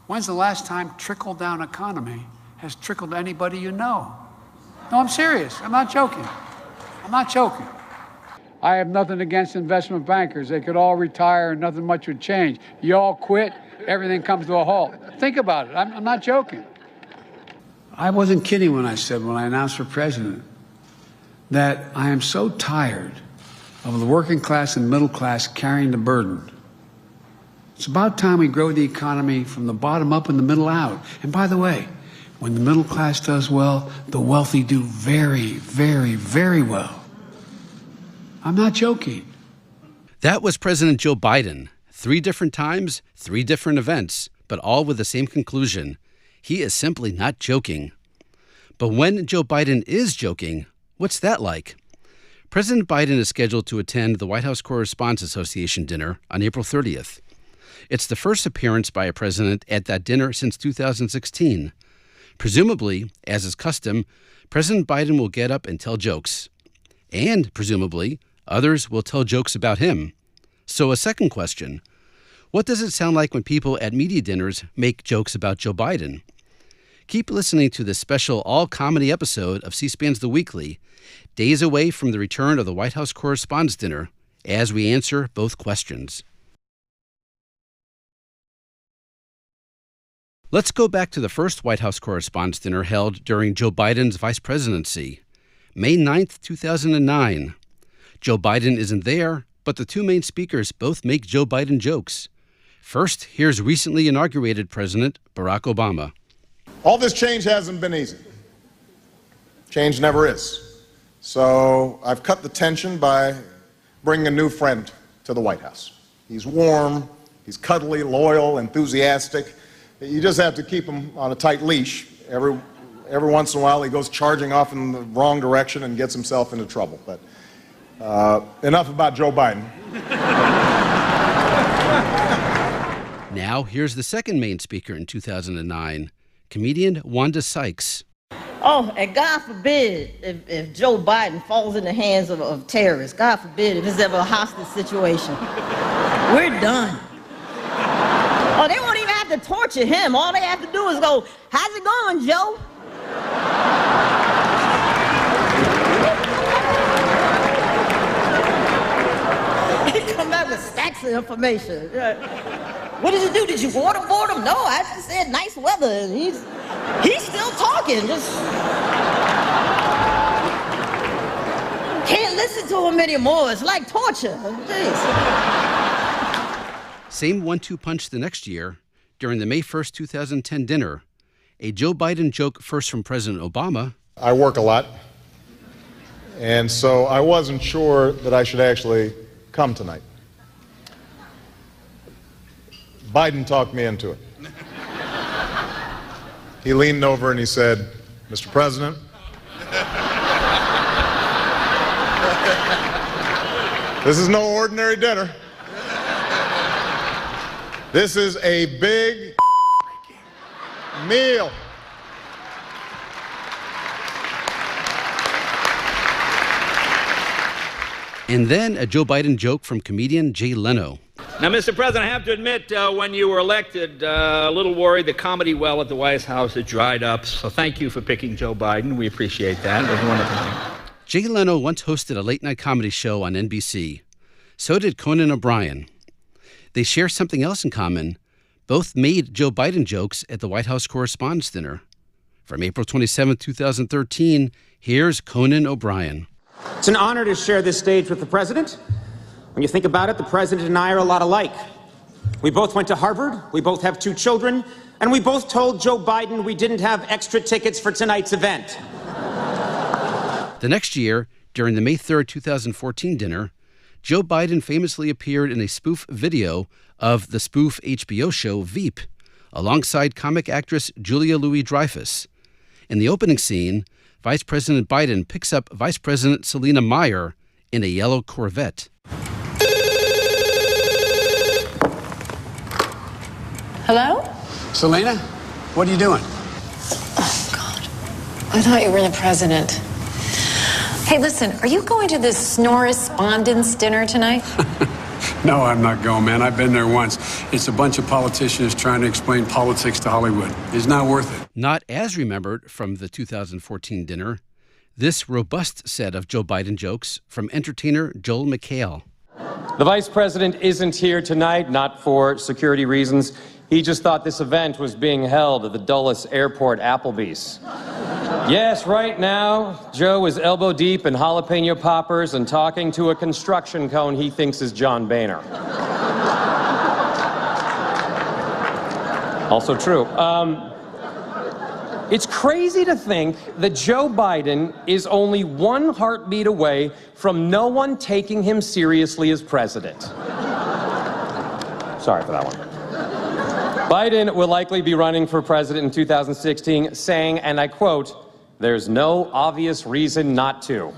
When's the last time trickle-down economy has trickled anybody you know? No, I'm serious. I'm not joking. I'm not joking. I have nothing against investment bankers. They could all retire and nothing much would change. You all quit, everything comes to a halt. Think about it. I'm not joking. I wasn't kidding when I said, when I announced for president, that I am so tired of the working class and middle class carrying the burden. It's about time we grow the economy from the bottom up and the middle out. And by the way, when the middle class does well, the wealthy do very, very, very well. I'm not joking. That was President Joe Biden. 3 different times, 3 different events, but all with the same conclusion. He is simply not joking. But when Joe Biden is joking, what's that like? President Biden is scheduled to attend the White House Correspondents Association dinner on April 30th. It's the first appearance by a president at that dinner since 2016. Presumably, as is custom, President Biden will get up and tell jokes. And, presumably, others will tell jokes about him. So a second question. What does it sound like when people at media dinners make jokes about Joe Biden? Keep listening to this special all-comedy episode of C-SPAN's The Weekly, days away from the return of the White House Correspondents' Dinner, as we answer both questions. Let's go back to the first White House Correspondents' Dinner held during Joe Biden's vice presidency, May 9th, 2009. Joe Biden isn't there, but the 2 main speakers both make Joe Biden jokes. First, here's recently inaugurated President Barack Obama. All this change hasn't been easy. Change never is. So I've cut the tension by bringing a new friend to the White House. He's warm, he's cuddly, loyal, enthusiastic. You just have to keep him on a tight leash. Every once in a while he goes charging off in the wrong direction and gets himself into trouble. But enough about Joe Biden. Now here's the second main speaker in 2009, comedian Wanda Sykes. Oh, and God forbid if Joe Biden falls in the hands of terrorists. God forbid if there's ever a hostage situation. We're done. Oh, they won't even have to torture him. All they have to do is go, "How's it going, Joe?" He come back with stacks of information. What did you do? Did you waterboard him? No, I just said nice weather. And he's still talking. Just can't listen to him anymore. It's like torture. Jeez. Same 1-2 punch the next year during the May 1st, 2010 dinner. A Joe Biden joke first from President Obama. I work a lot, and so I wasn't sure that I should actually come tonight. Biden talked me into it. He leaned over and he said, "Mr. President, this is no ordinary dinner. This is a big meal. And then a Joe Biden joke from comedian Jay Leno. Now, Mr. President, I have to admit, when you were elected, a little worried the comedy well at the White House had dried up. So thank you for picking Joe Biden. We appreciate that. It was a wonderful thing. Jay Leno once hosted a late-night comedy show on NBC. So did Conan O'Brien. They share something else in common. Both made Joe Biden jokes at the White House Correspondents' Dinner. From April 27, 2013, here's Conan O'Brien. It's an honor to share this stage with the president. When you think about it, the president and I are a lot alike. We both went to Harvard, we both have 2 children, and we both told Joe Biden we didn't have extra tickets for tonight's event. The next year, during the May 3, 2014 dinner, Joe Biden famously appeared in a spoof video of the spoof HBO show Veep, alongside comic actress Julia Louis-Dreyfus. In the opening scene, Vice President Biden picks up Vice President Selena Meyer in a yellow Corvette. Hello? Selena, what are you doing? Oh, God. I thought you were the president. Hey, listen, are you going to this Correspondents' dinner tonight? No, I'm not going, man. I've been there once. It's a bunch of politicians trying to explain politics to Hollywood. It's not worth it. Not as remembered from the 2014 dinner, this robust set of Joe Biden jokes from entertainer Joel McHale. The vice president isn't here tonight, not for security reasons. He just thought this event was being held at the Dulles Airport Applebee's. Yes, right now, Joe is elbow deep in jalapeno poppers and talking to a construction cone he thinks is John Boehner. Also true. It's crazy to think that Joe Biden is only one heartbeat away from no one taking him seriously as president. Sorry for that one. Biden will likely be running for president in 2016, saying, and I quote, "There's no obvious reason not to."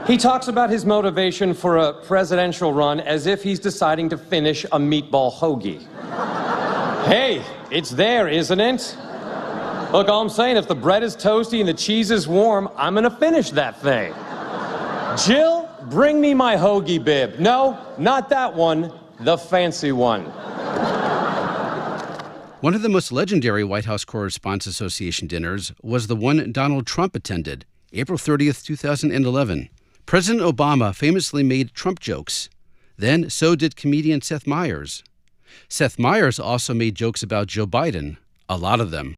He talks about his motivation for a presidential run as if he's deciding to finish a meatball hoagie. Hey, it's there, isn't it? Look, all I'm saying, if the bread is toasty and the cheese is warm, I'm gonna finish that thing. Jill, bring me my hoagie bib. No, not that one, the fancy one. One of the most legendary White House Correspondents Association dinners was the one Donald Trump attended, April 30th, 2011. President Obama famously made Trump jokes. Then so did comedian Seth Meyers. Seth Meyers also made jokes about Joe Biden, a lot of them.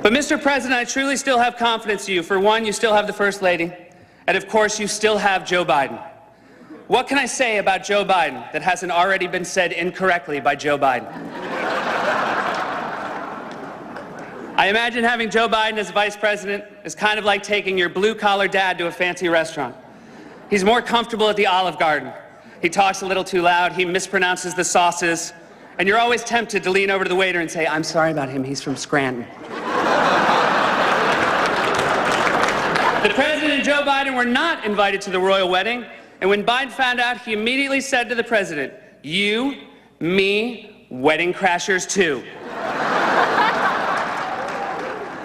But Mr. President, I truly still have confidence in you. For one, you still have the First Lady, and of course you still have Joe Biden. What can I say about Joe Biden that hasn't already been said incorrectly by Joe Biden? I imagine having Joe Biden as vice president is kind of like taking your blue-collar dad to a fancy restaurant. He's more comfortable at the Olive Garden. He talks a little too loud, he mispronounces the sauces, and you're always tempted to lean over to the waiter and say, "I'm sorry about him, he's from Scranton." The president and Joe Biden were not invited to the royal wedding, and when Biden found out, he immediately said to the president, "You, me, wedding crashers too.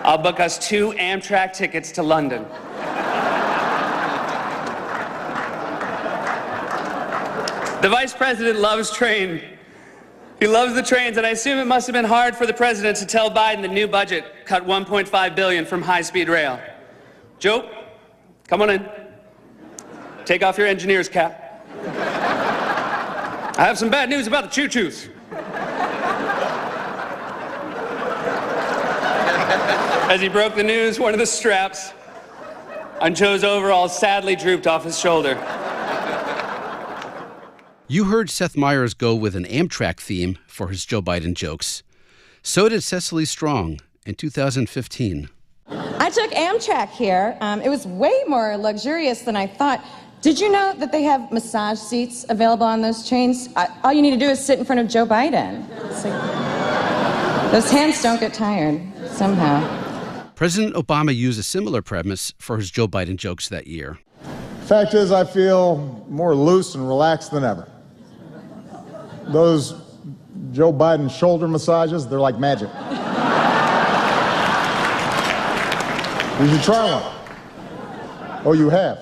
I'll book us 2 Amtrak tickets to London." The vice president loves trains. He loves the trains, and I assume it must have been hard for the president to tell Biden the new budget cut $1.5 billion from high-speed rail. Joe, come on in. Take off your engineer's cap. I have some bad news about the choo-choos. As he broke the news, one of the straps on Joe's overalls sadly drooped off his shoulder. You heard Seth Meyers go with an Amtrak theme for his Joe Biden jokes. So did Cecily Strong in 2015. I took Amtrak here. It was way more luxurious than I thought. Did you know that they have massage seats available on those trains? All you need to do is sit in front of Joe Biden. It's like, those hands don't get tired, somehow. President Obama used a similar premise for his Joe Biden jokes that year. Fact is, I feel more loose and relaxed than ever. Those Joe Biden shoulder massages, they're like magic. You should try one. Oh, you have?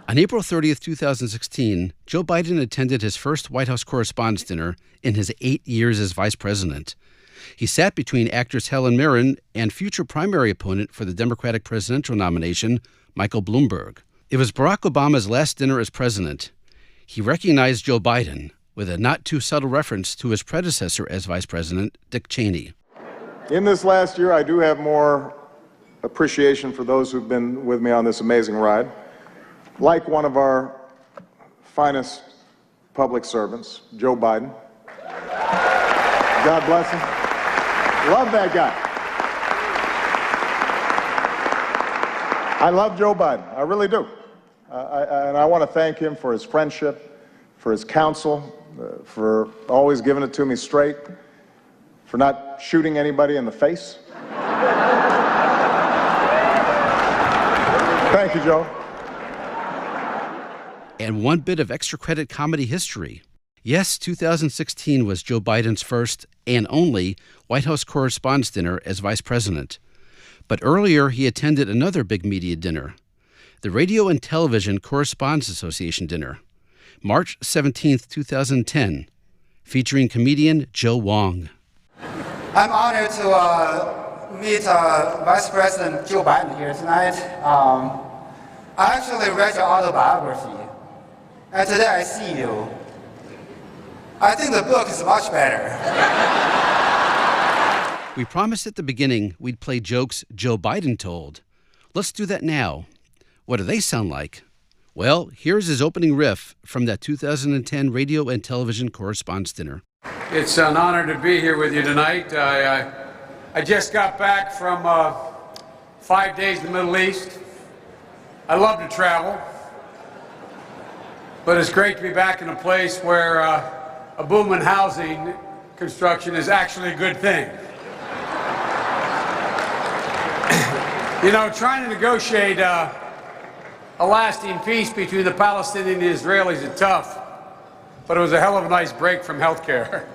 On April 30th, 2016, Joe Biden attended his first White House Correspondents' Dinner in his 8 years as vice president. He sat between actress Helen Mirren and future primary opponent for the Democratic presidential nomination, Michael Bloomberg. It was Barack Obama's last dinner as president. He recognized Joe Biden with a not-too-subtle reference to his predecessor as vice president, Dick Cheney. In this last year, I do have more appreciation for those who've been with me on this amazing ride. Like one of our finest public servants, Joe Biden. God bless him. Love that guy. I love Joe Biden. I really do. And I want to thank him for his friendship, for his counsel, for always giving it to me straight, for not shooting anybody in the face. Thank you, Joe. And one bit of extra credit comedy history. Yes, 2016 was Joe Biden's first and only White House Correspondents' Dinner as vice president. But earlier, he attended another big media dinner, the Radio and Television Correspondents Association dinner. March 17th, 2010, featuring comedian Joe Wong. I'm honored to meet Vice President Joe Biden here tonight. I actually read your autobiography, and today I see you. I think the book is much better. We promised at the beginning we'd play jokes Joe Biden told. Let's do that now. What do they sound like? Well, here's his opening riff from that 2010 Radio and Television Correspondents' Dinner. It's an honor to be here with you tonight. I just got back from 5 days in the Middle East. I love to travel, but it's great to be back in a place where a boom in housing construction is actually a good thing. You know, trying to negotiate a lasting peace between the Palestinians and the Israelis is tough, but it was a hell of a nice break from healthcare.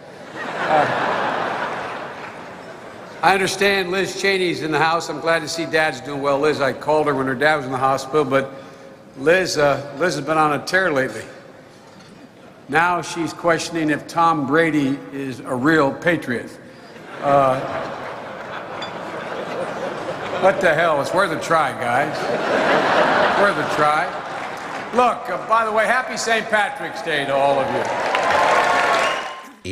I understand Liz Cheney's in the house. I'm glad to see Dad's doing well. Liz, I called her when her dad was in the hospital, but Liz has been on a tear lately. Now she's questioning if Tom Brady is a real patriot. What the hell? It's worth a try, guys. Worth a try. Look, by the way, happy St. Patrick's Day to all of you.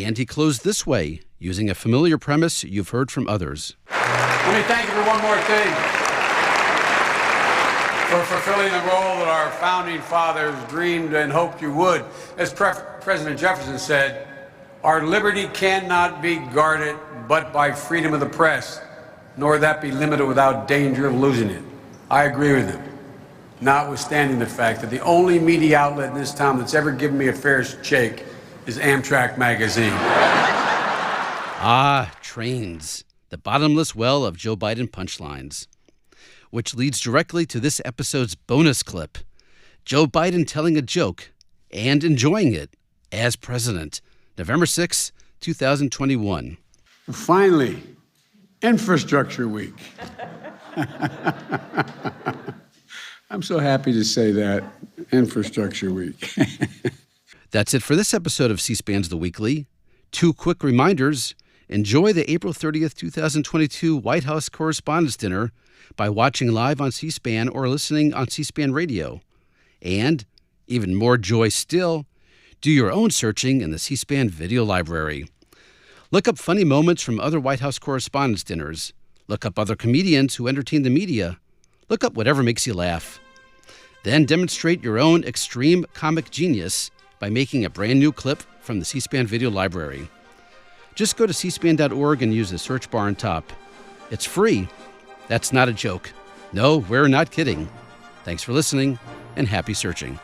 And he closed this way, using a familiar premise you've heard from others. Let me thank you for one more thing. For fulfilling the role that our founding fathers dreamed and hoped you would. As President Jefferson said, our liberty cannot be guarded but by freedom of the press, nor that be limited without danger of losing it. I agree with him, notwithstanding the fact that the only media outlet in this town that's ever given me a fair shake is Amtrak magazine. Ah, trains, the bottomless well of Joe Biden punchlines. Which leads directly to this episode's bonus clip. Joe Biden telling a joke and enjoying it as president. November 6, 2021. Finally, Infrastructure Week. I'm so happy to say that. Infrastructure Week. That's it for this episode of C-SPAN's The Weekly. 2 quick reminders. Enjoy the April 30th, 2022 White House Correspondents' Dinner by watching live on C-SPAN or listening on C-SPAN Radio. And, even more joy still, do your own searching in the C-SPAN video library. Look up funny moments from other White House Correspondents' Dinners. Look up other comedians who entertain the media. Look up whatever makes you laugh. Then demonstrate your own extreme comic genius by making a brand new clip from the C-SPAN video library. Just go to cspan.org and use the search bar on top. It's free. That's not a joke. No, we're not kidding. Thanks for listening, and happy searching.